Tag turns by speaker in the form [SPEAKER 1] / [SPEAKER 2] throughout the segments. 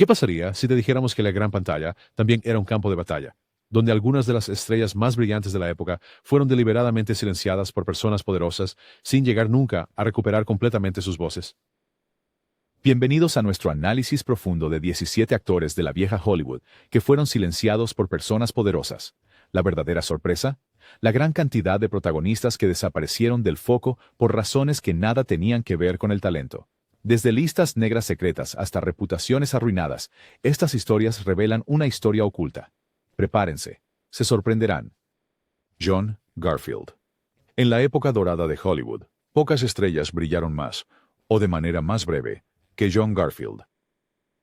[SPEAKER 1] ¿Qué pasaría si te dijéramos que la gran pantalla también era un campo de batalla, donde algunas de las estrellas más brillantes de la época fueron deliberadamente silenciadas por personas poderosas sin llegar nunca a recuperar completamente sus voces?
[SPEAKER 2] Bienvenidos a nuestro análisis profundo de 17 actores de la vieja Hollywood que fueron silenciados por personas poderosas. ¿La verdadera sorpresa? La gran cantidad de protagonistas que desaparecieron del foco por razones que nada tenían que ver con el talento. Desde listas negras secretas hasta reputaciones arruinadas, estas historias revelan una historia oculta. Prepárense, se sorprenderán. John Garfield. En la época dorada de Hollywood, pocas estrellas brillaron más, o de manera más breve, que John Garfield.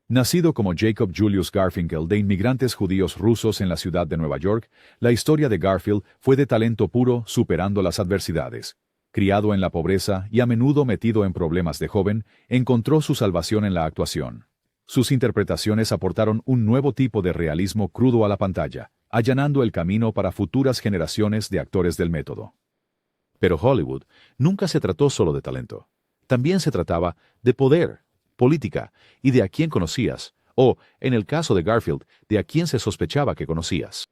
[SPEAKER 2] Nacido como Jacob Julius Garfinkel de inmigrantes judíos rusos en la ciudad de Nueva York, la historia de Garfield fue de talento puro superando las adversidades. Criado en la pobreza y a menudo metido en problemas de joven, encontró su salvación en la actuación. Sus interpretaciones aportaron un nuevo tipo de realismo crudo a la pantalla, allanando el camino para futuras generaciones de actores del método. Pero Hollywood nunca se trató solo de talento. También se trataba de poder, política y de a quién conocías, o, en el caso de Garfield, de a quién se sospechaba que conocías.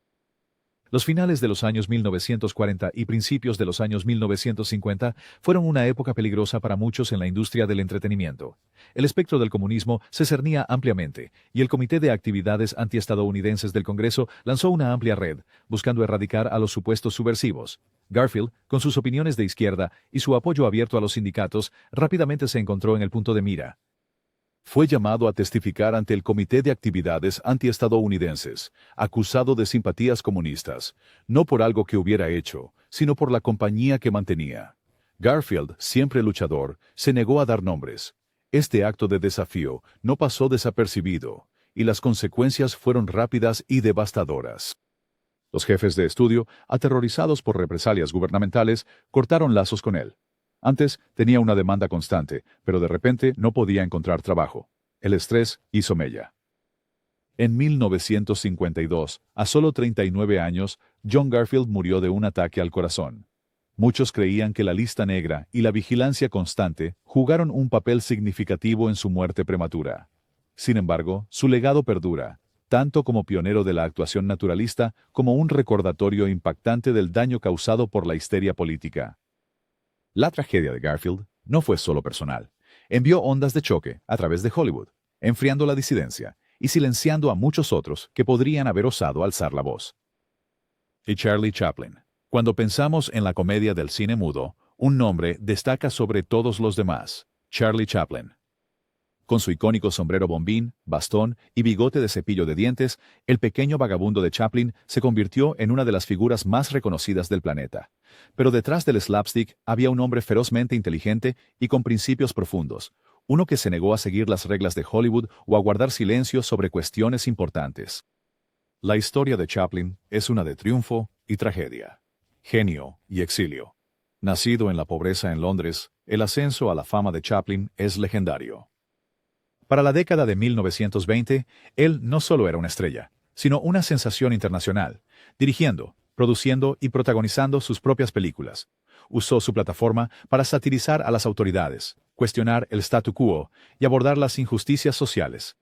[SPEAKER 2] Los finales de los años 1940 y principios de los años 1950 fueron una época peligrosa para muchos en la industria del entretenimiento. El espectro del comunismo se cernía ampliamente, y el Comité de Actividades Antiestadounidenses del Congreso lanzó una amplia red, buscando erradicar a los supuestos subversivos. Garfield, con sus opiniones de izquierda y su apoyo abierto a los sindicatos, rápidamente se encontró en el punto de mira. Fue llamado a testificar ante el Comité de Actividades Antiestadounidenses, acusado de simpatías comunistas, no por algo que hubiera hecho, sino por la compañía que mantenía. Garfield, siempre luchador, se negó a dar nombres. Este acto de desafío no pasó desapercibido, y las consecuencias fueron rápidas y devastadoras. Los jefes de estudio, aterrorizados por represalias gubernamentales, cortaron lazos con él. Antes tenía una demanda constante, pero de repente no podía encontrar trabajo. El estrés hizo mella. En 1952, a solo 39 años, John Garfield murió de un ataque al corazón. Muchos creían que la lista negra y la vigilancia constante jugaron un papel significativo en su muerte prematura. Sin embargo, su legado perdura, tanto como pionero de la actuación naturalista como un recordatorio impactante del daño causado por la histeria política. La tragedia de Garfield no fue solo personal. Envió ondas de choque a través de Hollywood, enfriando la disidencia y silenciando a muchos otros que podrían haber osado alzar la voz. Y Charlie Chaplin. Cuando pensamos en la comedia del cine mudo, un nombre destaca sobre todos los demás: Charlie Chaplin. Con su icónico sombrero bombín, bastón y bigote de cepillo de dientes, el pequeño vagabundo de Chaplin se convirtió en una de las figuras más reconocidas del planeta. Pero detrás del slapstick había un hombre ferozmente inteligente y con principios profundos, uno que se negó a seguir las reglas de Hollywood o a guardar silencio sobre cuestiones importantes. La historia de Chaplin es una de triunfo y tragedia, genio y exilio. Nacido en la pobreza en Londres, el ascenso a la fama de Chaplin es legendario. Para la década de 1920, él no solo era una estrella, sino una sensación internacional, dirigiendo, produciendo y protagonizando sus propias películas. Usó su plataforma para satirizar a las autoridades, cuestionar el statu quo y abordar las injusticias sociales.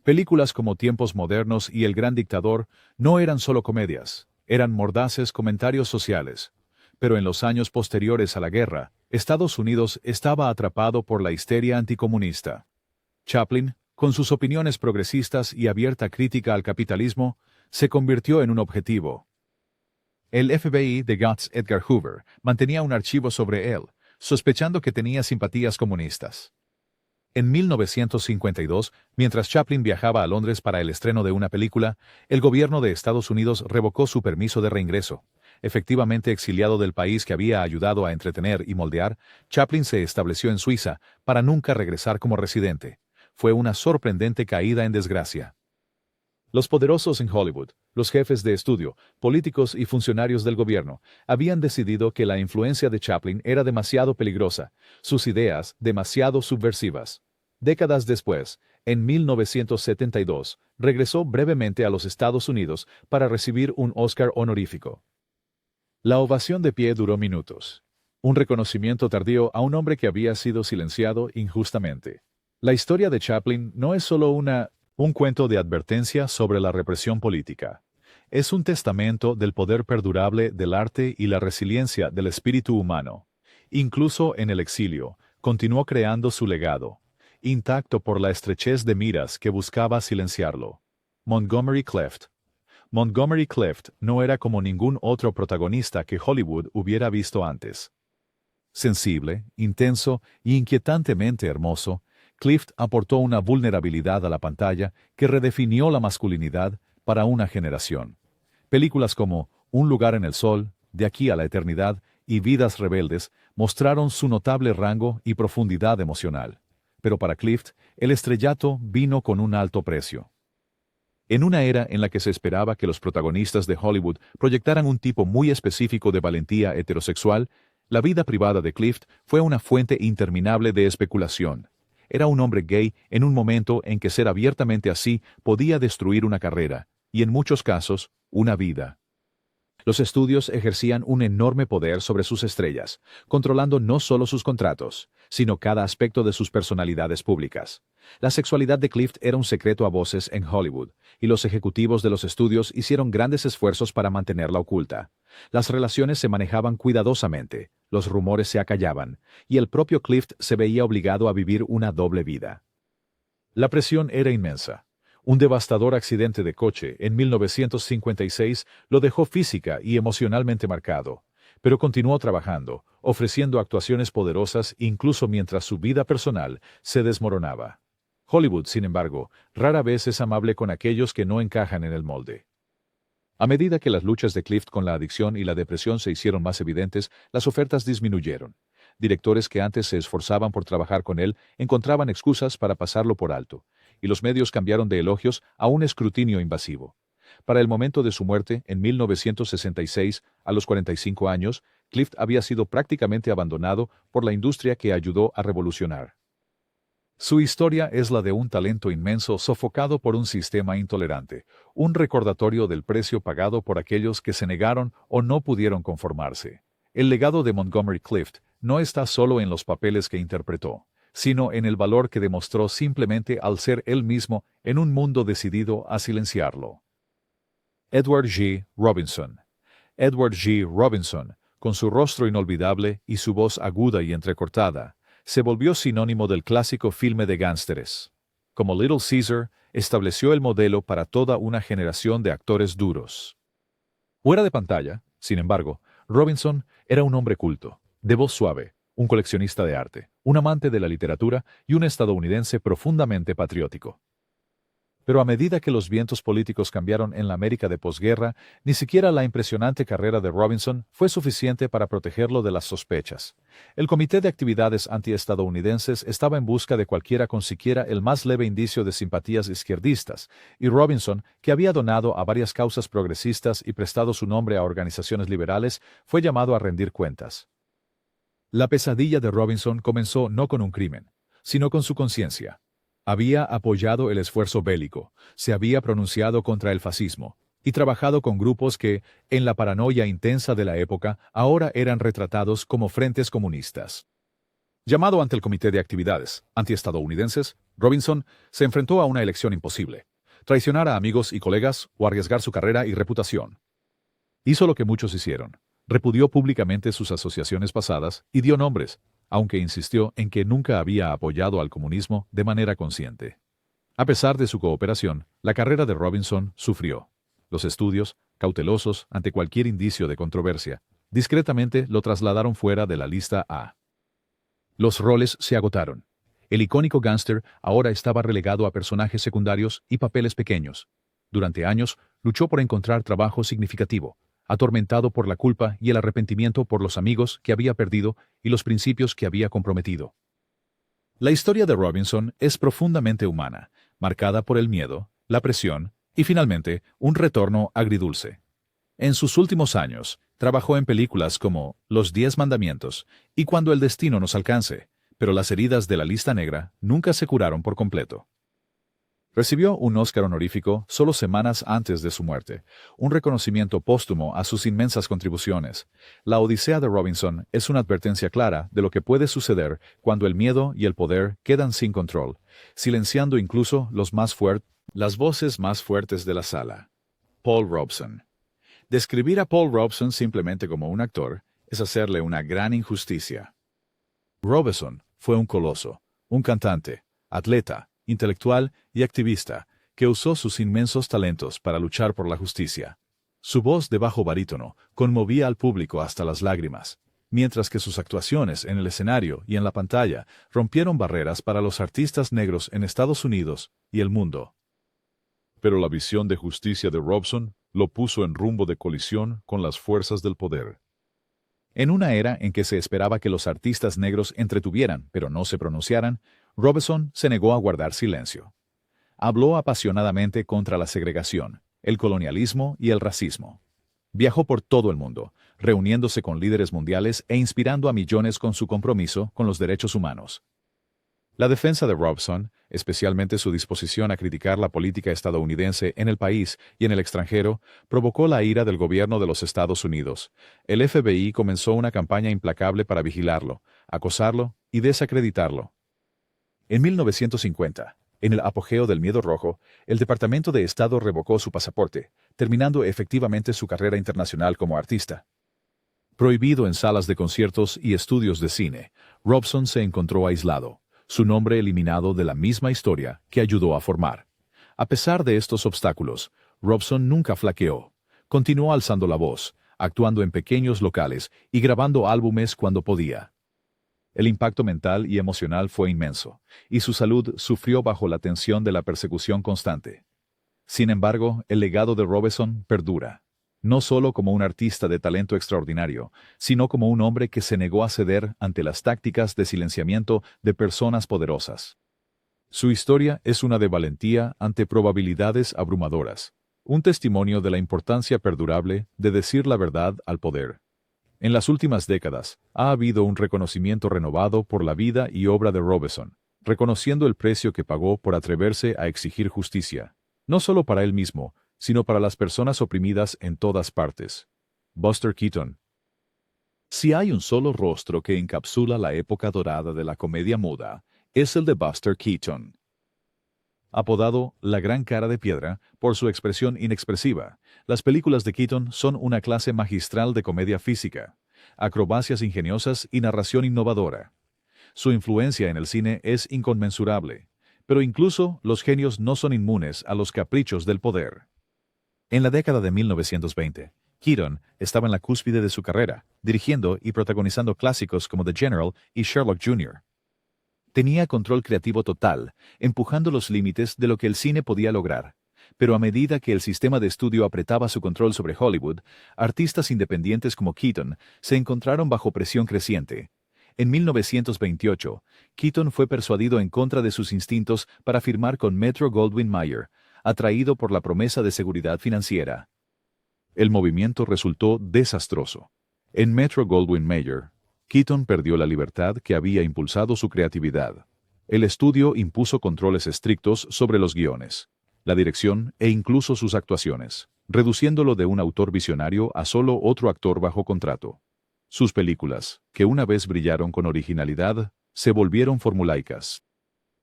[SPEAKER 2] Películas como Tiempos Modernos y El Gran Dictador no eran solo comedias, eran mordaces comentarios sociales. Pero en los años posteriores a la guerra, Estados Unidos estaba atrapado por la histeria anticomunista. Chaplin, con sus opiniones progresistas y abierta crítica al capitalismo, se convirtió en un objetivo. El FBI de J. Edgar Hoover mantenía un archivo sobre él, sospechando que tenía simpatías comunistas. En 1952, mientras Chaplin viajaba a Londres para el estreno de una película, el gobierno de Estados Unidos revocó su permiso de reingreso. Efectivamente exiliado del país que había ayudado a entretener y moldear, Chaplin se estableció en Suiza para nunca regresar como residente. Fue una sorprendente caída en desgracia. Los poderosos en Hollywood, los jefes de estudio, políticos y funcionarios del gobierno, habían decidido que la influencia de Chaplin era demasiado peligrosa, sus ideas demasiado subversivas. Décadas después, en 1972, regresó brevemente a los Estados Unidos para recibir un Oscar honorífico. La ovación de pie duró minutos. Un reconocimiento tardío a un hombre que había sido silenciado injustamente. La historia de Chaplin no es solo una Un cuento de advertencia sobre la represión política. Es un testamento del poder perdurable del arte y la resiliencia del espíritu humano. Incluso en el exilio, continuó creando su legado, intacto por la estrechez de miras que buscaba silenciarlo. Montgomery Clift. Montgomery Clift no era como ningún otro protagonista que Hollywood hubiera visto antes. Sensible, intenso e inquietantemente hermoso, Clift aportó una vulnerabilidad a la pantalla que redefinió la masculinidad para una generación. Películas como Un lugar en el sol, De aquí a la eternidad y Vidas rebeldes mostraron su notable rango y profundidad emocional. Pero para Clift, el estrellato vino con un alto precio. En una era en la que se esperaba que los protagonistas de Hollywood proyectaran un tipo muy específico de valentía heterosexual, la vida privada de Clift fue una fuente interminable de especulación. Era un hombre gay en un momento en que ser abiertamente así podía destruir una carrera, y en muchos casos, una vida. Los estudios ejercían un enorme poder sobre sus estrellas, controlando no solo sus contratos, sino cada aspecto de sus personalidades públicas. La sexualidad de Clift era un secreto a voces en Hollywood, y los ejecutivos de los estudios hicieron grandes esfuerzos para mantenerla oculta. Las relaciones se manejaban cuidadosamente, los rumores se acallaban, y el propio Clift se veía obligado a vivir una doble vida. La presión era inmensa. Un devastador accidente de coche en 1956 lo dejó física y emocionalmente marcado, pero continuó trabajando, ofreciendo actuaciones poderosas incluso mientras su vida personal se desmoronaba. Hollywood, sin embargo, rara vez es amable con aquellos que no encajan en el molde. A medida que las luchas de Clift con la adicción y la depresión se hicieron más evidentes, las ofertas disminuyeron. Directores que antes se esforzaban por trabajar con él encontraban excusas para pasarlo por alto, y los medios cambiaron de elogios a un escrutinio invasivo. Para el momento de su muerte, en 1966, a los 45 años, Clift había sido prácticamente abandonado por la industria que ayudó a revolucionar. Su historia es la de un talento inmenso sofocado por un sistema intolerante, un recordatorio del precio pagado por aquellos que se negaron o no pudieron conformarse. El legado de Montgomery Clift no está solo en los papeles que interpretó, sino en el valor que demostró simplemente al ser él mismo en un mundo decidido a silenciarlo. Edward G. Robinson. Edward G. Robinson, con su rostro inolvidable y su voz aguda y entrecortada, se volvió sinónimo del clásico filme de gángsteres. Como Little Caesar, estableció el modelo para toda una generación de actores duros. Fuera de pantalla, sin embargo, Robinson era un hombre culto, de voz suave, un coleccionista de arte, un amante de la literatura y un estadounidense profundamente patriótico. Pero a medida que los vientos políticos cambiaron en la América de posguerra, ni siquiera la impresionante carrera de Robinson fue suficiente para protegerlo de las sospechas. El Comité de Actividades Antiestadounidenses estaba en busca de cualquiera con siquiera el más leve indicio de simpatías izquierdistas, y Robinson, que había donado a varias causas progresistas y prestado su nombre a organizaciones liberales, fue llamado a rendir cuentas. La pesadilla de Robinson comenzó no con un crimen, sino con su conciencia. Había apoyado el esfuerzo bélico, se había pronunciado contra el fascismo, y trabajado con grupos que, en la paranoia intensa de la época, ahora eran retratados como frentes comunistas. Llamado ante el Comité de Actividades Antiestadounidenses, Robinson se enfrentó a una elección imposible: traicionar a amigos y colegas o arriesgar su carrera y reputación. Hizo lo que muchos hicieron: repudió públicamente sus asociaciones pasadas y dio nombres, aunque insistió en que nunca había apoyado al comunismo de manera consciente. A pesar de su cooperación, la carrera de Robinson sufrió. Los estudios, cautelosos ante cualquier indicio de controversia, discretamente lo trasladaron fuera de la lista A. Los roles se agotaron. El icónico gángster ahora estaba relegado a personajes secundarios y papeles pequeños. Durante años, luchó por encontrar trabajo significativo, atormentado por la culpa y el arrepentimiento por los amigos que había perdido y los principios que había comprometido. La historia de Robinson es profundamente humana, marcada por el miedo, la presión y, finalmente, un retorno agridulce. En sus últimos años, trabajó en películas como Los 10 Mandamientos y Cuando el destino nos alcance, pero las heridas de la lista negra nunca se curaron por completo. Recibió un Oscar honorífico solo semanas antes de su muerte, un reconocimiento póstumo a sus inmensas contribuciones. La Odisea de Robinson es una advertencia clara de lo que puede suceder cuando el miedo y el poder quedan sin control, silenciando incluso los más fuertes Las voces más fuertes de la sala. Paul Robeson. Describir a Paul Robeson simplemente como un actor es hacerle una gran injusticia. Robeson fue un coloso, un cantante, atleta, intelectual y activista que usó sus inmensos talentos para luchar por la justicia. Su voz de bajo barítono conmovía al público hasta las lágrimas, mientras que sus actuaciones en el escenario y en la pantalla rompieron barreras para los artistas negros en Estados Unidos y el mundo. Pero la visión de justicia de Robeson lo puso en rumbo de colisión con las fuerzas del poder. En una era en que se esperaba que los artistas negros entretuvieran, pero no se pronunciaran, Robeson se negó a guardar silencio. Habló apasionadamente contra la segregación, el colonialismo y el racismo. Viajó por todo el mundo, reuniéndose con líderes mundiales e inspirando a millones con su compromiso con los derechos humanos. La defensa de Robeson, especialmente su disposición a criticar la política estadounidense en el país y en el extranjero, provocó la ira del gobierno de los Estados Unidos. El FBI comenzó una campaña implacable para vigilarlo, acosarlo y desacreditarlo. En 1950, en el apogeo del miedo rojo, el Departamento de Estado revocó su pasaporte, terminando efectivamente su carrera internacional como artista. Prohibido en salas de conciertos y estudios de cine, Robeson se encontró aislado, su nombre eliminado de la misma historia que ayudó a formar. A pesar de estos obstáculos, Robeson nunca flaqueó. Continuó alzando la voz, actuando en pequeños locales y grabando álbumes cuando podía. El impacto mental y emocional fue inmenso, y su salud sufrió bajo la tensión de la persecución constante. Sin embargo, el legado de Robeson perdura, no solo como un artista de talento extraordinario, sino como un hombre que se negó a ceder ante las tácticas de silenciamiento de personas poderosas. Su historia es una de valentía ante probabilidades abrumadoras, un testimonio de la importancia perdurable de decir la verdad al poder. En las últimas décadas, ha habido un reconocimiento renovado por la vida y obra de Robeson, reconociendo el precio que pagó por atreverse a exigir justicia, no solo para él mismo, sino para las personas oprimidas en todas partes. Buster Keaton. Si hay un solo rostro que encapsula la época dorada de la comedia muda, es el de Buster Keaton. Apodado la gran cara de piedra por su expresión inexpresiva, las películas de Keaton son una clase magistral de comedia física, acrobacias ingeniosas y narración innovadora. Su influencia en el cine es inconmensurable, pero incluso los genios no son inmunes a los caprichos del poder. En la década de 1920, Keaton estaba en la cúspide de su carrera, dirigiendo y protagonizando clásicos como The General y Sherlock Jr. Tenía control creativo total, empujando los límites de lo que el cine podía lograr. Pero a medida que el sistema de estudio apretaba su control sobre Hollywood, artistas independientes como Keaton se encontraron bajo presión creciente. En 1928, Keaton fue persuadido en contra de sus instintos para firmar con Metro-Goldwyn-Mayer, atraído por la promesa de seguridad financiera. El movimiento resultó desastroso. En Metro-Goldwyn-Mayer, Keaton perdió la libertad que había impulsado su creatividad. El estudio impuso controles estrictos sobre los guiones, la dirección e incluso sus actuaciones, reduciéndolo de un autor visionario a solo otro actor bajo contrato. Sus películas, que una vez brillaron con originalidad, se volvieron formulaicas.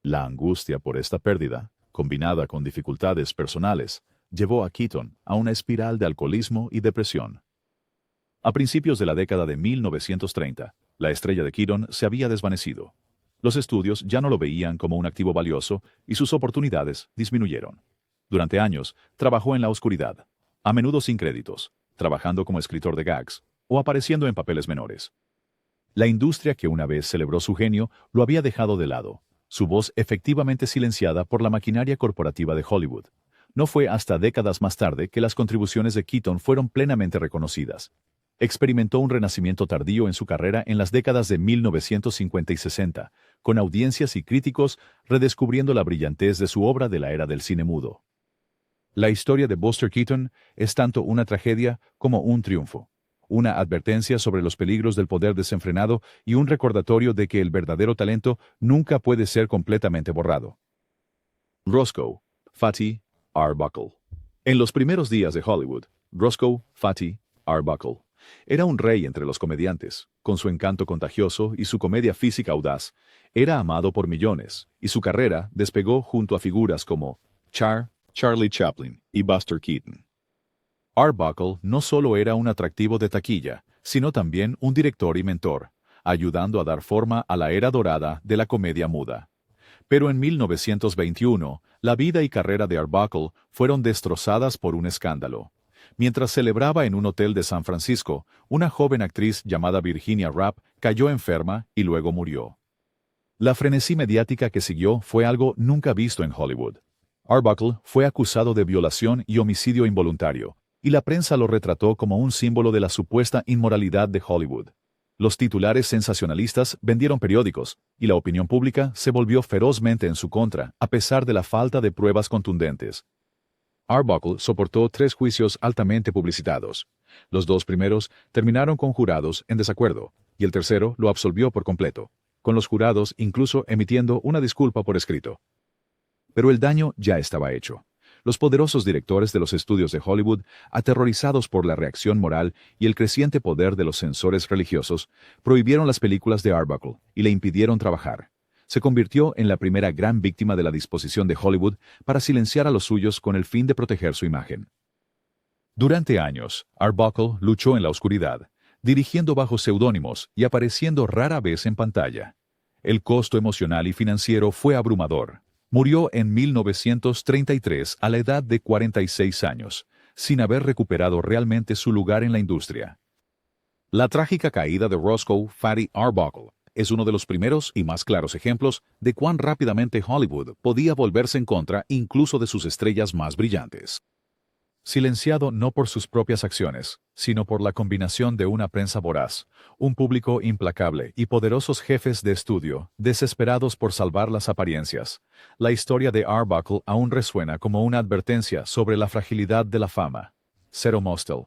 [SPEAKER 2] La angustia por esta pérdida, combinada con dificultades personales, llevó a Keaton a una espiral de alcoholismo y depresión. A principios de la década de 1930, la estrella de Keaton se había desvanecido. Los estudios ya no lo veían como un activo valioso y sus oportunidades disminuyeron. Durante años, trabajó en la oscuridad, a menudo sin créditos, trabajando como escritor de gags o apareciendo en papeles menores. La industria que una vez celebró su genio lo había dejado de lado, su voz efectivamente silenciada por la maquinaria corporativa de Hollywood. No fue hasta décadas más tarde que las contribuciones de Keaton fueron plenamente reconocidas. Experimentó un renacimiento tardío en su carrera en las décadas de 1950 y 60, con audiencias y críticos redescubriendo la brillantez de su obra de la era del cine mudo. La historia de Buster Keaton es tanto una tragedia como un triunfo, una advertencia sobre los peligros del poder desenfrenado y un recordatorio de que el verdadero talento nunca puede ser completamente borrado. Roscoe Fatty Arbuckle. En los primeros días de Hollywood, Roscoe Fatty Arbuckle era un rey entre los comediantes. Con su encanto contagioso y su comedia física audaz, era amado por millones, y su carrera despegó junto a figuras como Char, Charlie Chaplin y Buster Keaton. Arbuckle no solo era un atractivo de taquilla, sino también un director y mentor, ayudando a dar forma a la era dorada de la comedia muda. Pero en 1921, la vida y carrera de Arbuckle fueron destrozadas por un escándalo. Mientras celebraba en un hotel de San Francisco, una joven actriz llamada Virginia Rapp cayó enferma y luego murió. La frenesí mediática que siguió fue algo nunca visto en Hollywood. Arbuckle fue acusado de violación y homicidio involuntario, y la prensa lo retrató como un símbolo de la supuesta inmoralidad de Hollywood. Los titulares sensacionalistas vendieron periódicos, y la opinión pública se volvió ferozmente en su contra, a pesar de la falta de pruebas contundentes. Arbuckle soportó 3 juicios altamente publicitados. Los 2 primeros terminaron con jurados en desacuerdo, y el tercero lo absolvió por completo, con los jurados incluso emitiendo una disculpa por escrito. Pero el daño ya estaba hecho. Los poderosos directores de los estudios de Hollywood, aterrorizados por la reacción moral y el creciente poder de los censores religiosos, prohibieron las películas de Arbuckle y le impidieron trabajar. Se convirtió en la primera gran víctima de la disposición de Hollywood para silenciar a los suyos con el fin de proteger su imagen. Durante años, Arbuckle luchó en la oscuridad, dirigiendo bajo seudónimos y apareciendo rara vez en pantalla. El costo emocional y financiero fue abrumador. Murió en 1933 a la edad de 46 años, sin haber recuperado realmente su lugar en la industria. La trágica caída de Roscoe Fatty Arbuckle es uno de los primeros y más claros ejemplos de cuán rápidamente Hollywood podía volverse en contra incluso de sus estrellas más brillantes. Silenciado no por sus propias acciones, sino por la combinación de una prensa voraz, un público implacable y poderosos jefes de estudio, desesperados por salvar las apariencias, la historia de Arbuckle aún resuena como una advertencia sobre la fragilidad de la fama. Zero Mostel.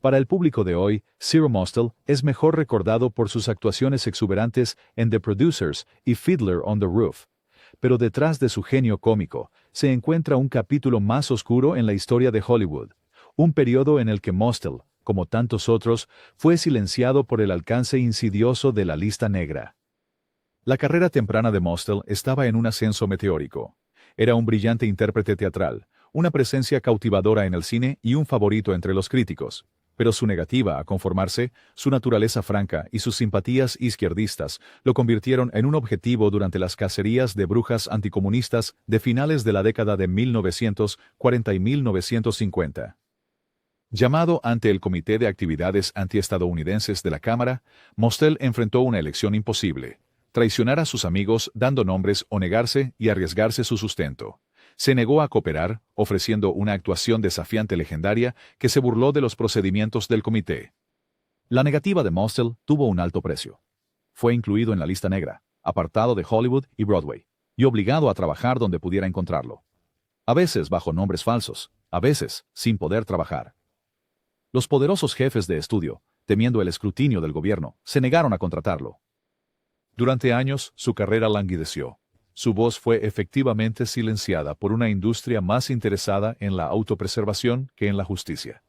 [SPEAKER 2] Para el público de hoy, Zero Mostel es mejor recordado por sus actuaciones exuberantes en The Producers y Fiddler on the Roof. Pero detrás de su genio cómico, se encuentra un capítulo más oscuro en la historia de Hollywood, un periodo en el que Mostel, como tantos otros, fue silenciado por el alcance insidioso de la lista negra. La carrera temprana de Mostel estaba en un ascenso meteórico. Era un brillante intérprete teatral, una presencia cautivadora en el cine y un favorito entre los críticos. Pero su negativa a conformarse, su naturaleza franca y sus simpatías izquierdistas lo convirtieron en un objetivo durante las cacerías de brujas anticomunistas de finales de la década de 1940 y 1950. Llamado ante el Comité de Actividades Antiestadounidenses de la Cámara, Mostel enfrentó una elección imposible: traicionar a sus amigos dando nombres o negarse y arriesgarse su sustento. Se negó a cooperar, ofreciendo una actuación desafiante legendaria que se burló de los procedimientos del comité. La negativa de Mostel tuvo un alto precio. Fue incluido en la lista negra, apartado de Hollywood y Broadway, y obligado a trabajar donde pudiera encontrarlo. A veces bajo nombres falsos, a veces sin poder trabajar. Los poderosos jefes de estudio, temiendo el escrutinio del gobierno, se negaron a contratarlo. Durante años, su carrera languideció. Su voz fue efectivamente silenciada por una industria más interesada en la autopreservación que en la justicia.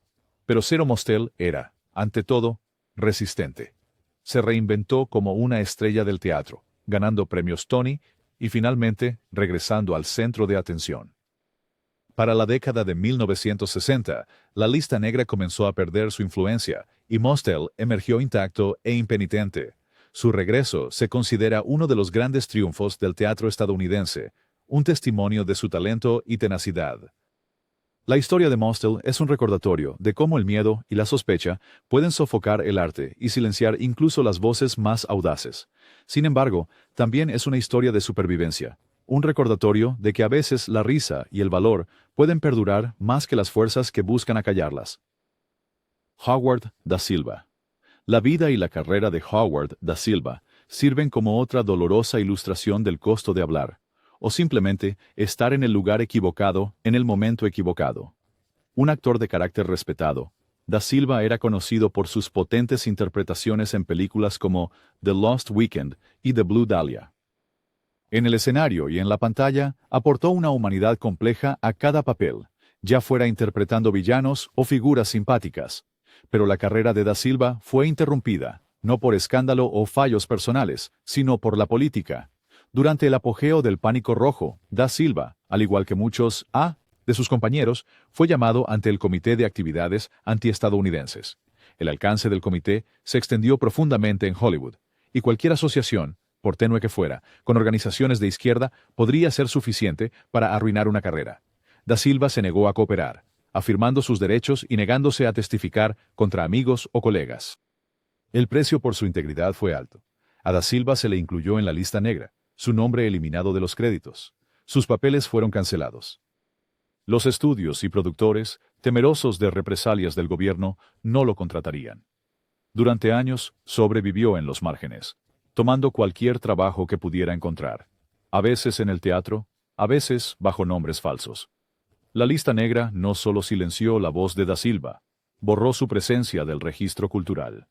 [SPEAKER 2] Pero Zero Mostel era, ante todo, resistente. Se reinventó como una estrella del teatro, ganando premios Tony y finalmente regresando al centro de atención. Para la década de 1960, la lista negra comenzó a perder su influencia y Mostel emergió intacto e impenitente. Su regreso se considera uno de los grandes triunfos del teatro estadounidense, un testimonio de su talento y tenacidad. La historia de Mostel es un recordatorio de cómo el miedo y la sospecha pueden sofocar el arte y silenciar incluso las voces más audaces. Sin embargo, también es una historia de supervivencia, un recordatorio de que a veces la risa y el valor pueden perdurar más que las fuerzas que buscan acallarlas. Howard da Silva. La vida y la carrera de Howard da Silva sirven como otra dolorosa ilustración del costo de hablar, o simplemente estar en el lugar equivocado en el momento equivocado. Un actor de carácter respetado, da Silva era conocido por sus potentes interpretaciones en películas como The Lost Weekend y The Blue Dahlia. En el escenario y en la pantalla aportó una humanidad compleja a cada papel, ya fuera interpretando villanos o figuras simpáticas. Pero la carrera de da Silva fue interrumpida, no por escándalo o fallos personales, sino por la política. Durante el apogeo del Pánico Rojo, da Silva, al igual que muchos de sus compañeros, fue llamado ante el Comité de Actividades Antiestadounidenses. El alcance del comité se extendió profundamente en Hollywood, y cualquier asociación, por tenue que fuera, con organizaciones de izquierda podría ser suficiente para arruinar una carrera. Da Silva se negó a cooperar, afirmando sus derechos y negándose a testificar contra amigos o colegas. El precio por su integridad fue alto. A Da Silva se le incluyó en la lista negra, su nombre eliminado de los créditos. Sus papeles fueron cancelados. Los estudios y productores, temerosos de represalias del gobierno, no lo contratarían. Durante años, sobrevivió en los márgenes, tomando cualquier trabajo que pudiera encontrar, a veces en el teatro, a veces bajo nombres falsos. La lista negra no solo silenció la voz de Da Silva, borró su presencia del registro cultural.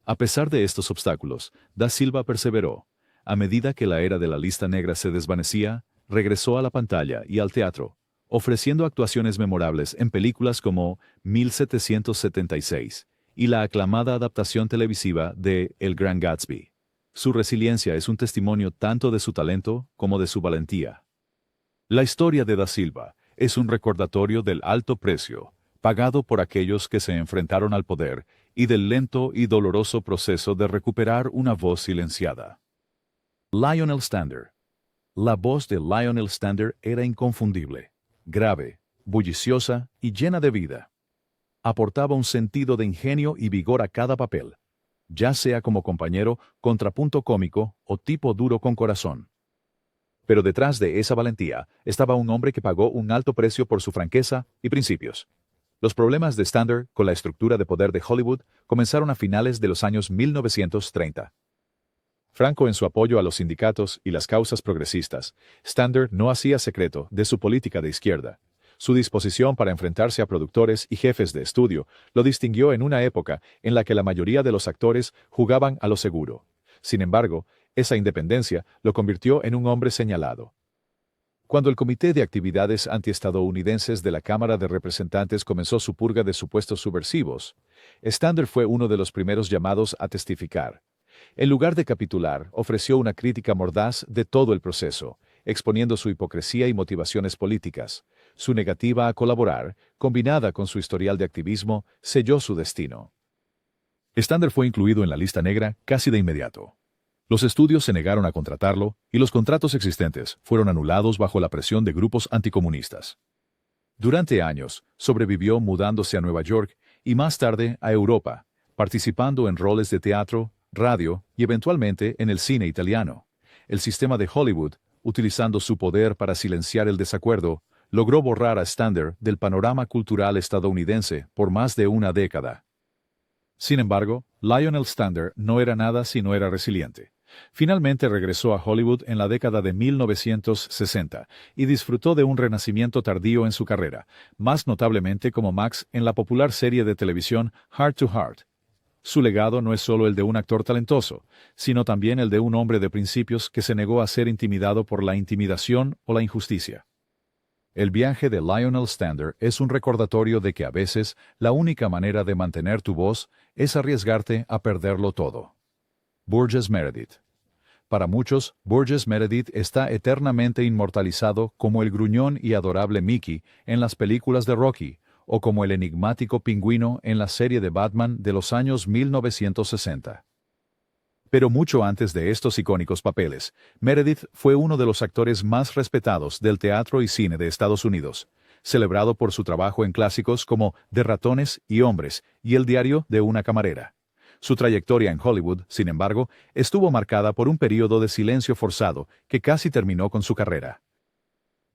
[SPEAKER 2] A pesar de estos obstáculos, Da Silva perseveró. A medida que la era de la lista negra se desvanecía, regresó a la pantalla y al teatro, ofreciendo actuaciones memorables en películas como 1776 y la aclamada adaptación televisiva de El Gran Gatsby. Su resiliencia es un testimonio tanto de su talento como de su valentía. La historia de Da Silva es un recordatorio del alto precio pagado por aquellos que se enfrentaron al poder y del lento y doloroso proceso de recuperar una voz silenciada. Lionel Stander. La voz de Lionel Stander era inconfundible, grave, bulliciosa y llena de vida. Aportaba un sentido de ingenio y vigor a cada papel, ya sea como compañero, contrapunto cómico o tipo duro con corazón. Pero detrás de esa valentía estaba un hombre que pagó un alto precio por su franqueza y principios. Los problemas de Stander con la estructura de poder de Hollywood comenzaron a finales de los años 1930. Franco en su apoyo a los sindicatos y las causas progresistas, Stander no hacía secreto de su política de izquierda. Su disposición para enfrentarse a productores y jefes de estudio lo distinguió en una época en la que la mayoría de los actores jugaban a lo seguro. Sin embargo, esa independencia lo convirtió en un hombre señalado. Cuando el Comité de Actividades Antiestadounidenses de la Cámara de Representantes comenzó su purga de supuestos subversivos, Stander fue uno de los primeros llamados a testificar. En lugar de capitular, ofreció una crítica mordaz de todo el proceso, exponiendo su hipocresía y motivaciones políticas. Su negativa a colaborar, combinada con su historial de activismo, selló su destino. Stander fue incluido en la lista negra casi de inmediato. Los estudios se negaron a contratarlo y los contratos existentes fueron anulados bajo la presión de grupos anticomunistas. Durante años, sobrevivió mudándose a Nueva York y más tarde a Europa, participando en roles de teatro, radio y eventualmente en el cine italiano. El sistema de Hollywood, utilizando su poder para silenciar el desacuerdo, logró borrar a Stander del panorama cultural estadounidense por más de una década. Sin embargo, Lionel Stander no era nada si no era resiliente. Finalmente regresó a Hollywood en la década de 1960 y disfrutó de un renacimiento tardío en su carrera, más notablemente como Max en la popular serie de televisión Heart to Heart. Su legado no es solo el de un actor talentoso, sino también el de un hombre de principios que se negó a ser intimidado por la intimidación o la injusticia. El viaje de Lionel Stander es un recordatorio de que a veces la única manera de mantener tu voz es arriesgarte a perderlo todo. Burgess Meredith. Para muchos, Burgess Meredith está eternamente inmortalizado como el gruñón y adorable Mickey en las películas de Rocky, o como el enigmático pingüino en la serie de Batman de los años 1960. Pero mucho antes de estos icónicos papeles, Meredith fue uno de los actores más respetados del teatro y cine de Estados Unidos, celebrado por su trabajo en clásicos como De ratones y hombres y El diario de una camarera. Su trayectoria en Hollywood, sin embargo, estuvo marcada por un período de silencio forzado que casi terminó con su carrera.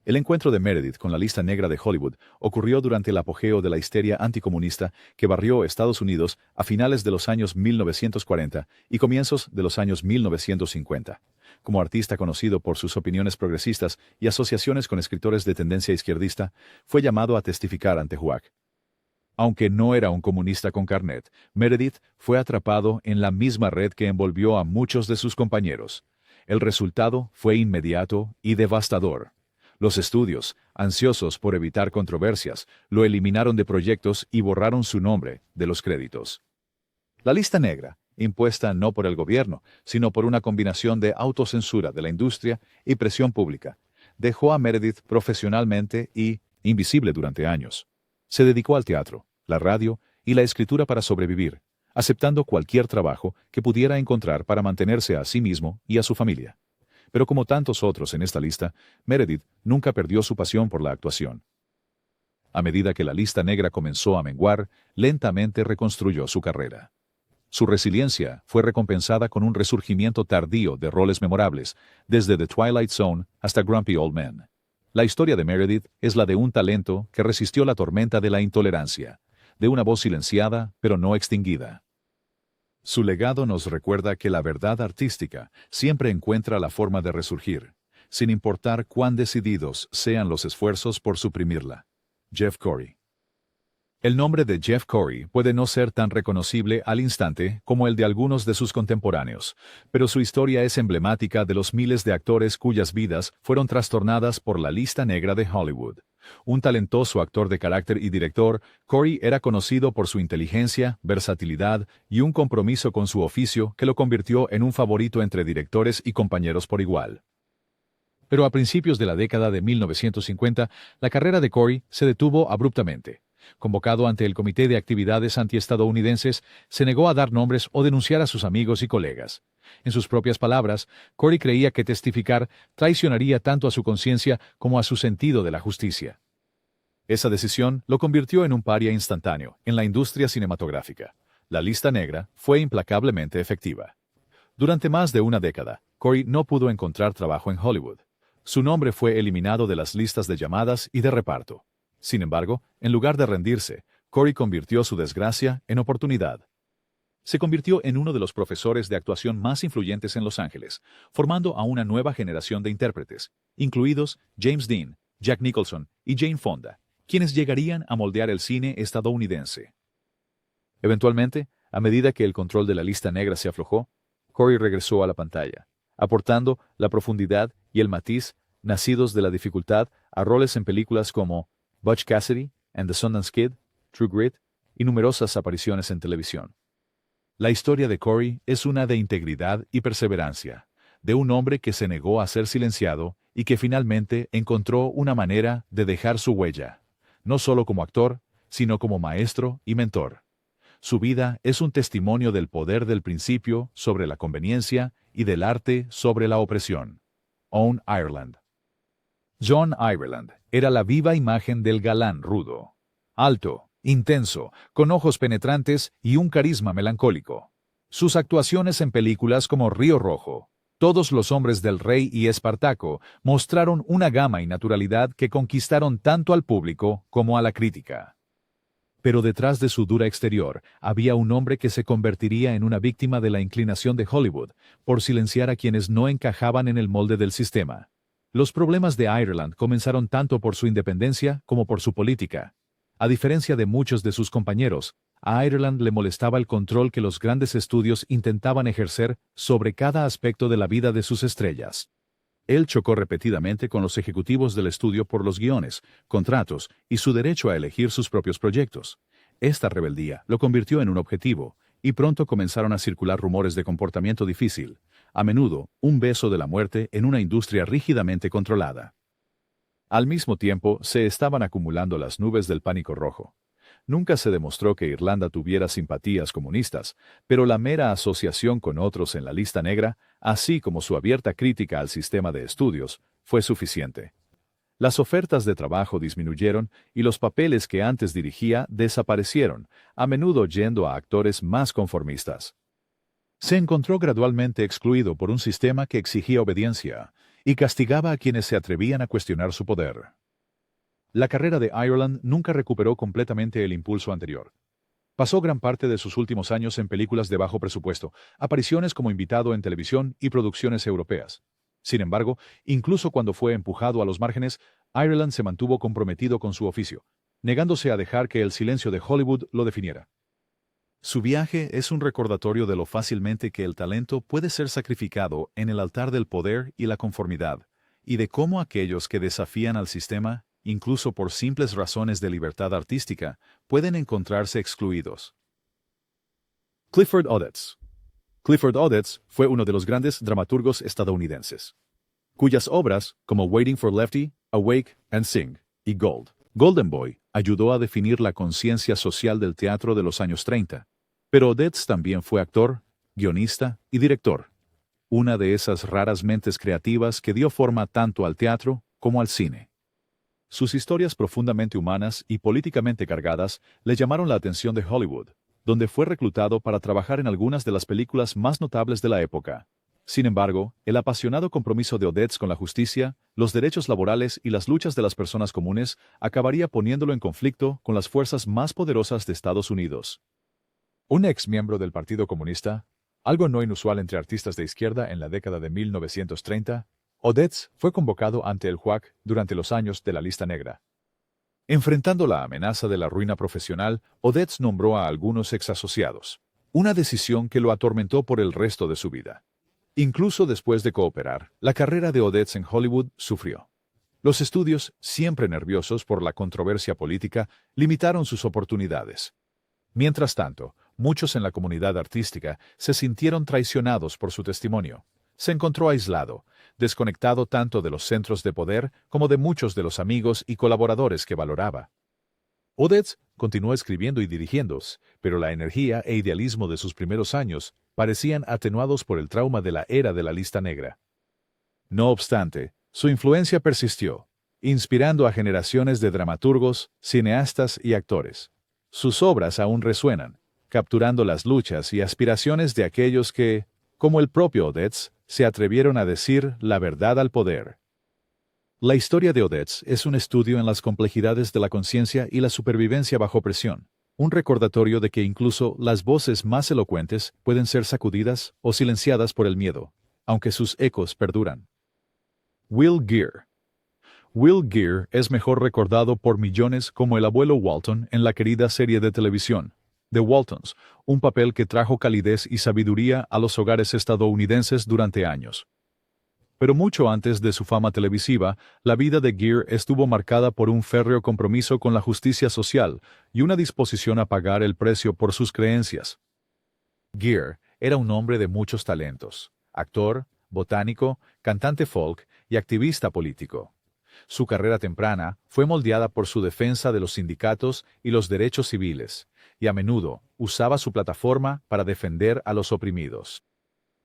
[SPEAKER 2] El encuentro de Meredith con la lista negra de Hollywood ocurrió durante el apogeo de la histeria anticomunista que barrió Estados Unidos a finales de los años 1940 y comienzos de los años 1950. Como artista conocido por sus opiniones progresistas y asociaciones con escritores de tendencia izquierdista, fue llamado a testificar ante JUAC. Aunque no era un comunista con carnet, Meredith fue atrapado en la misma red que envolvió a muchos de sus compañeros. El resultado fue inmediato y devastador. Los estudios, ansiosos por evitar controversias, lo eliminaron de proyectos y borraron su nombre de los créditos. La lista negra, impuesta no por el gobierno, sino por una combinación de autocensura de la industria y presión pública, dejó a Meredith profesionalmente y invisible durante años. Se dedicó al teatro, la radio y la escritura para sobrevivir, aceptando cualquier trabajo que pudiera encontrar para mantenerse a sí mismo y a su familia. Pero como tantos otros en esta lista, Meredith nunca perdió su pasión por la actuación. A medida que la lista negra comenzó a menguar, lentamente reconstruyó su carrera. Su resiliencia fue recompensada con un resurgimiento tardío de roles memorables, desde The Twilight Zone hasta Grumpy Old Men. La historia de Meredith es la de un talento que resistió la tormenta de la intolerancia, de una voz silenciada pero no extinguida. Su legado nos recuerda que la verdad artística siempre encuentra la forma de resurgir, sin importar cuán decididos sean los esfuerzos por suprimirla. Jeff Corey. El nombre de Jeff Corey puede no ser tan reconocible al instante como el de algunos de sus contemporáneos, pero su historia es emblemática de los miles de actores cuyas vidas fueron trastornadas por la lista negra de Hollywood. Un talentoso actor de carácter y director, Corey era conocido por su inteligencia, versatilidad y un compromiso con su oficio que lo convirtió en un favorito entre directores y compañeros por igual. Pero a principios de la década de 1950, la carrera de Corey se detuvo abruptamente. Convocado ante el Comité de Actividades Antiestadounidenses, se negó a dar nombres o denunciar a sus amigos y colegas. En sus propias palabras, Corey creía que testificar traicionaría tanto a su conciencia como a su sentido de la justicia. Esa decisión lo convirtió en un paria instantáneo en la industria cinematográfica. La lista negra fue implacablemente efectiva. Durante más de una década, Corey no pudo encontrar trabajo en Hollywood. Su nombre fue eliminado de las listas de llamadas y de reparto. Sin embargo, en lugar de rendirse, Corey convirtió su desgracia en oportunidad. Se convirtió en uno de los profesores de actuación más influyentes en Los Ángeles, formando a una nueva generación de intérpretes, incluidos James Dean, Jack Nicholson y Jane Fonda, quienes llegarían a moldear el cine estadounidense. Eventualmente, a medida que el control de la lista negra se aflojó, Corey regresó a la pantalla, aportando la profundidad y el matiz nacidos de la dificultad a roles en películas como Butch Cassidy and the Sundance Kid, True Grit y numerosas apariciones en televisión. La historia de Corey es una de integridad y perseverancia, de un hombre que se negó a ser silenciado y que finalmente encontró una manera de dejar su huella, no solo como actor, sino como maestro y mentor. Su vida es un testimonio del poder del principio sobre la conveniencia y del arte sobre la opresión. Owen Ireland. John Ireland era la viva imagen del galán rudo. Alto, intenso, con ojos penetrantes y un carisma melancólico. Sus actuaciones en películas como Río Rojo, Todos los hombres del rey y Espartaco mostraron una gama y naturalidad que conquistaron tanto al público como a la crítica. Pero detrás de su dura exterior había un hombre que se convertiría en una víctima de la inclinación de Hollywood por silenciar a quienes no encajaban en el molde del sistema. Los problemas de Ireland comenzaron tanto por su independencia como por su política. A diferencia de muchos de sus compañeros, a Ireland le molestaba el control que los grandes estudios intentaban ejercer sobre cada aspecto de la vida de sus estrellas. Él chocó repetidamente con los ejecutivos del estudio por los guiones, contratos y su derecho a elegir sus propios proyectos. Esta rebeldía lo convirtió en un objetivo, y pronto comenzaron a circular rumores de comportamiento difícil, a menudo un beso de la muerte en una industria rígidamente controlada. Al mismo tiempo, se estaban acumulando las nubes del pánico rojo. Nunca se demostró que Irlanda tuviera simpatías comunistas, pero la mera asociación con otros en la lista negra, así como su abierta crítica al sistema de estudios, fue suficiente. Las ofertas de trabajo disminuyeron y los papeles que antes dirigía desaparecieron, a menudo yendo a actores más conformistas. Se encontró gradualmente excluido por un sistema que exigía obediencia y castigaba a quienes se atrevían a cuestionar su poder. La carrera de Ireland nunca recuperó completamente el impulso anterior. Pasó gran parte de sus últimos años en películas de bajo presupuesto, apariciones como invitado en televisión y producciones europeas. Sin embargo, incluso cuando fue empujado a los márgenes, Ireland se mantuvo comprometido con su oficio, negándose a dejar que el silencio de Hollywood lo definiera. Su viaje es un recordatorio de lo fácilmente que el talento puede ser sacrificado en el altar del poder y la conformidad, y de cómo aquellos que desafían al sistema, incluso por simples razones de libertad artística, pueden encontrarse excluidos. Clifford Odets. Clifford Odets fue uno de los grandes dramaturgos estadounidenses, cuyas obras, como Waiting for Lefty, Awake and Sing y Gold, Golden Boy ayudó a definir la conciencia social del teatro de los años 30, pero Odets también fue actor, guionista y director, una de esas raras mentes creativas que dio forma tanto al teatro como al cine. Sus historias profundamente humanas y políticamente cargadas le llamaron la atención de Hollywood, donde fue reclutado para trabajar en algunas de las películas más notables de la época. Sin embargo, el apasionado compromiso de Odets con la justicia, los derechos laborales y las luchas de las personas comunes acabaría poniéndolo en conflicto con las fuerzas más poderosas de Estados Unidos. Un ex miembro del Partido Comunista, algo no inusual entre artistas de izquierda en la década de 1930, Odets fue convocado ante el JUAC durante los años de la lista negra. Enfrentando la amenaza de la ruina profesional, Odets nombró a algunos exasociados, una decisión que lo atormentó por el resto de su vida. Incluso después de cooperar, la carrera de Odets en Hollywood sufrió. Los estudios, siempre nerviosos por la controversia política, limitaron sus oportunidades. Mientras tanto, muchos en la comunidad artística se sintieron traicionados por su testimonio. Se encontró aislado, desconectado tanto de los centros de poder como de muchos de los amigos y colaboradores que valoraba. Odets continuó escribiendo y dirigiendo, pero la energía e idealismo de sus primeros años parecían atenuados por el trauma de la era de la lista negra. No obstante, su influencia persistió, inspirando a generaciones de dramaturgos, cineastas y actores. Sus obras aún resuenan, capturando las luchas y aspiraciones de aquellos que, como el propio Odets, se atrevieron a decir la verdad al poder. La historia de Odets es un estudio en las complejidades de la conciencia y la supervivencia bajo presión, un recordatorio de que incluso las voces más elocuentes pueden ser sacudidas o silenciadas por el miedo, aunque sus ecos perduran. Will Geer. Will Geer es mejor recordado por millones como el abuelo Walton en la querida serie de televisión, The Waltons, un papel que trajo calidez y sabiduría a los hogares estadounidenses durante años. Pero mucho antes de su fama televisiva, la vida de Geer estuvo marcada por un férreo compromiso con la justicia social y una disposición a pagar el precio por sus creencias. Geer era un hombre de muchos talentos: actor, botánico, cantante folk y activista político. Su carrera temprana fue moldeada por su defensa de los sindicatos y los derechos civiles, y a menudo usaba su plataforma para defender a los oprimidos.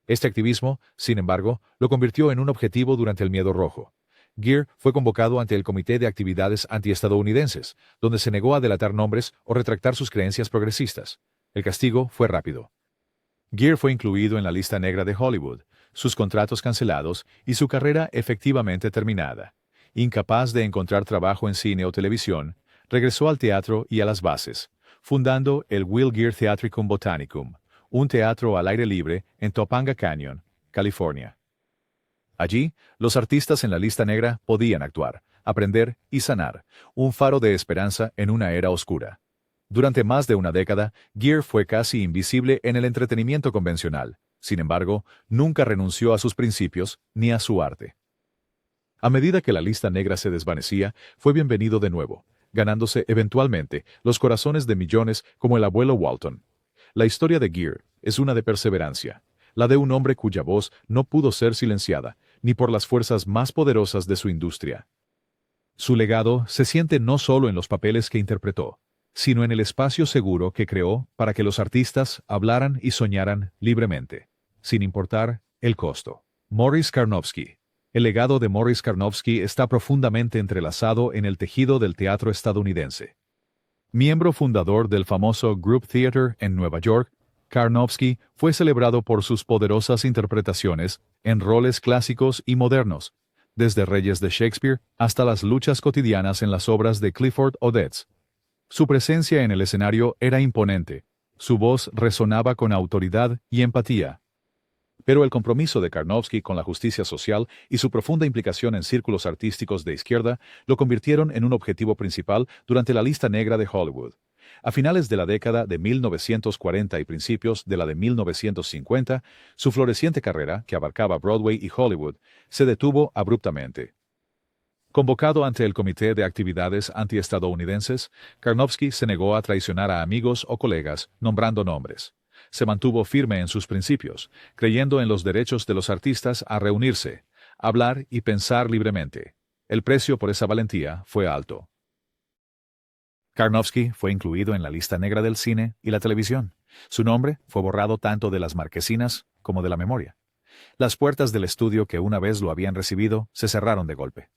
[SPEAKER 2] Este activismo, sin embargo, lo convirtió en un objetivo durante el Miedo Rojo. Geer fue convocado ante el Comité de Actividades Antiestadounidenses, donde se negó a delatar nombres o retractar sus creencias progresistas. El castigo fue rápido. Geer fue incluido en la lista negra de Hollywood, sus contratos cancelados y su carrera efectivamente terminada. Incapaz de encontrar trabajo en cine o televisión, regresó al teatro y a las bases, fundando el Will Geer Theatricum Botanicum, un teatro al aire libre en Topanga Canyon, California. Allí, los artistas en la lista negra podían actuar, aprender y sanar, un faro de esperanza en una era oscura. Durante más de una década, Geer fue casi invisible en el entretenimiento convencional. Sin embargo, nunca renunció a sus principios ni a su arte. A medida que la lista negra se desvanecía, fue bienvenido de nuevo, ganándose eventualmente los corazones de millones como el abuelo Walton. La historia de Geer es una de perseverancia, la de un hombre cuya voz no pudo ser silenciada, ni por las fuerzas más poderosas de su industria. Su legado se siente no solo en los papeles que interpretó, sino en el espacio seguro que creó para que los artistas hablaran y soñaran libremente, sin importar el costo. Morris Karnofsky. El legado de Morris Karnofsky está profundamente entrelazado en el tejido del teatro estadounidense. Miembro fundador del famoso Group Theater en Nueva York, Karnofsky fue celebrado por sus poderosas interpretaciones en roles clásicos y modernos, desde Reyes de Shakespeare hasta las luchas cotidianas en las obras de Clifford Odets. Su presencia en el escenario era imponente, su voz resonaba con autoridad y empatía. Pero el compromiso de Karnofsky con la justicia social y su profunda implicación en círculos artísticos de izquierda lo convirtieron en un objetivo principal durante la lista negra de Hollywood. A finales de la década de 1940 y principios de la de 1950, su floreciente carrera, que abarcaba Broadway y Hollywood, se detuvo abruptamente. Convocado ante el Comité de Actividades Antiestadounidenses, Karnofsky se negó a traicionar a amigos o colegas, nombrando nombres. Se mantuvo firme en sus principios, creyendo en los derechos de los artistas a reunirse, hablar y pensar libremente. El precio por esa valentía fue alto. Karnofsky fue incluido en la lista negra del cine y la televisión. Su nombre fue borrado tanto de las marquesinas como de la memoria. Las puertas del estudio que una vez lo habían recibido se cerraron de golpe.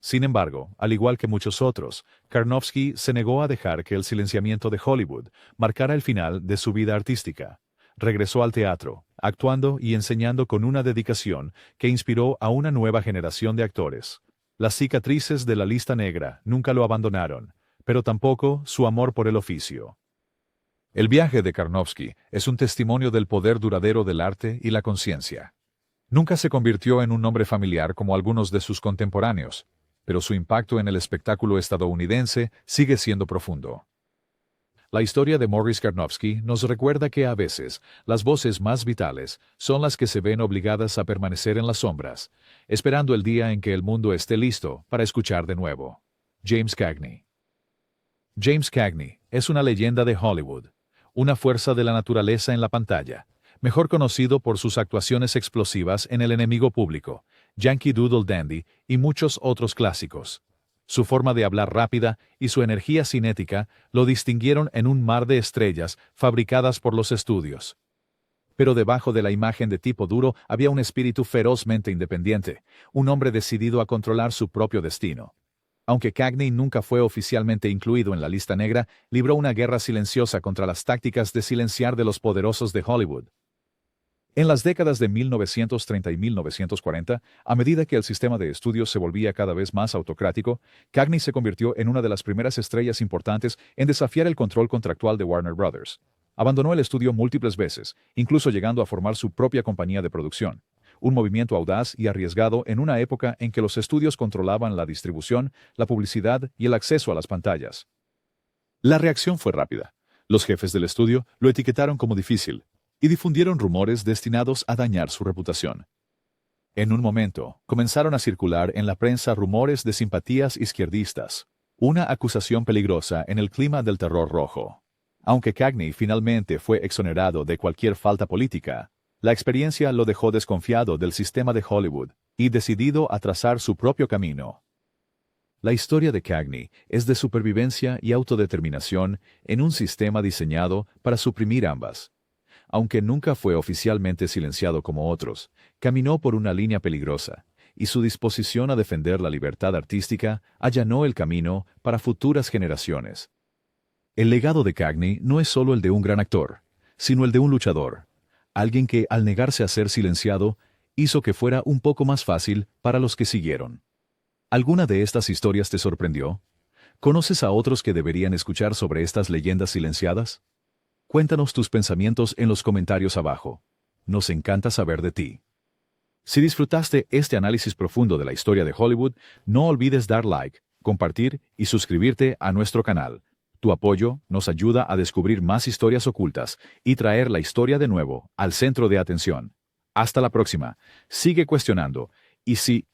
[SPEAKER 2] Sin embargo, al igual que muchos otros, Karnofsky se negó a dejar que el silenciamiento de Hollywood marcara el final de su vida artística. Regresó al teatro, actuando y enseñando con una dedicación que inspiró a una nueva generación de actores. Las cicatrices de la lista negra nunca lo abandonaron, pero tampoco su amor por el oficio. El viaje de Karnofsky es un testimonio del poder duradero del arte y la conciencia. Nunca se convirtió en un nombre familiar como algunos de sus contemporáneos, pero su impacto en el espectáculo estadounidense sigue siendo profundo. La historia de Morris Karnofsky nos recuerda que a veces las voces más vitales son las que se ven obligadas a permanecer en las sombras, esperando el día en que el mundo esté listo para escuchar de nuevo. James Cagney. James Cagney es una leyenda de Hollywood, una fuerza de la naturaleza en la pantalla, mejor conocido por sus actuaciones explosivas en El enemigo público, Yankee Doodle Dandy y muchos otros clásicos. Su forma de hablar rápida y su energía cinética lo distinguieron en un mar de estrellas fabricadas por los estudios. Pero debajo de la imagen de tipo duro había un espíritu ferozmente independiente, un hombre decidido a controlar su propio destino. Aunque Cagney nunca fue oficialmente incluido en la lista negra, libró una guerra silenciosa contra las tácticas de silenciar de los poderosos de Hollywood. En las décadas de 1930 y 1940, a medida que el sistema de estudios se volvía cada vez más autocrático, Cagney se convirtió en una de las primeras estrellas importantes en desafiar el control contractual de Warner Brothers. Abandonó el estudio múltiples veces, incluso llegando a formar su propia compañía de producción. Un movimiento audaz y arriesgado en una época en que los estudios controlaban la distribución, la publicidad y el acceso a las pantallas. La reacción fue rápida. Los jefes del estudio lo etiquetaron como difícil y difundieron rumores destinados a dañar su reputación. En un momento, comenzaron a circular en la prensa rumores de simpatías izquierdistas, una acusación peligrosa en el clima del terror rojo. Aunque Cagney finalmente fue exonerado de cualquier falta política, la experiencia lo dejó desconfiado del sistema de Hollywood y decidido a trazar su propio camino. La historia de Cagney es de supervivencia y autodeterminación en un sistema diseñado para suprimir ambas. Aunque nunca fue oficialmente silenciado como otros, caminó por una línea peligrosa, y su disposición a defender la libertad artística allanó el camino para futuras generaciones. El legado de Cagney no es solo el de un gran actor, sino el de un luchador, alguien que, al negarse a ser silenciado, hizo que fuera un poco más fácil para los que siguieron. ¿Alguna de estas historias te sorprendió? ¿Conoces a otros que deberían escuchar sobre estas leyendas silenciadas? Cuéntanos tus pensamientos en los comentarios abajo. Nos encanta saber de ti. Si disfrutaste este análisis profundo de la historia de Hollywood, no olvides dar like, compartir y suscribirte a nuestro canal. Tu apoyo nos ayuda a descubrir más historias ocultas y traer la historia de nuevo al centro de atención. Hasta la próxima. Sigue cuestionando y si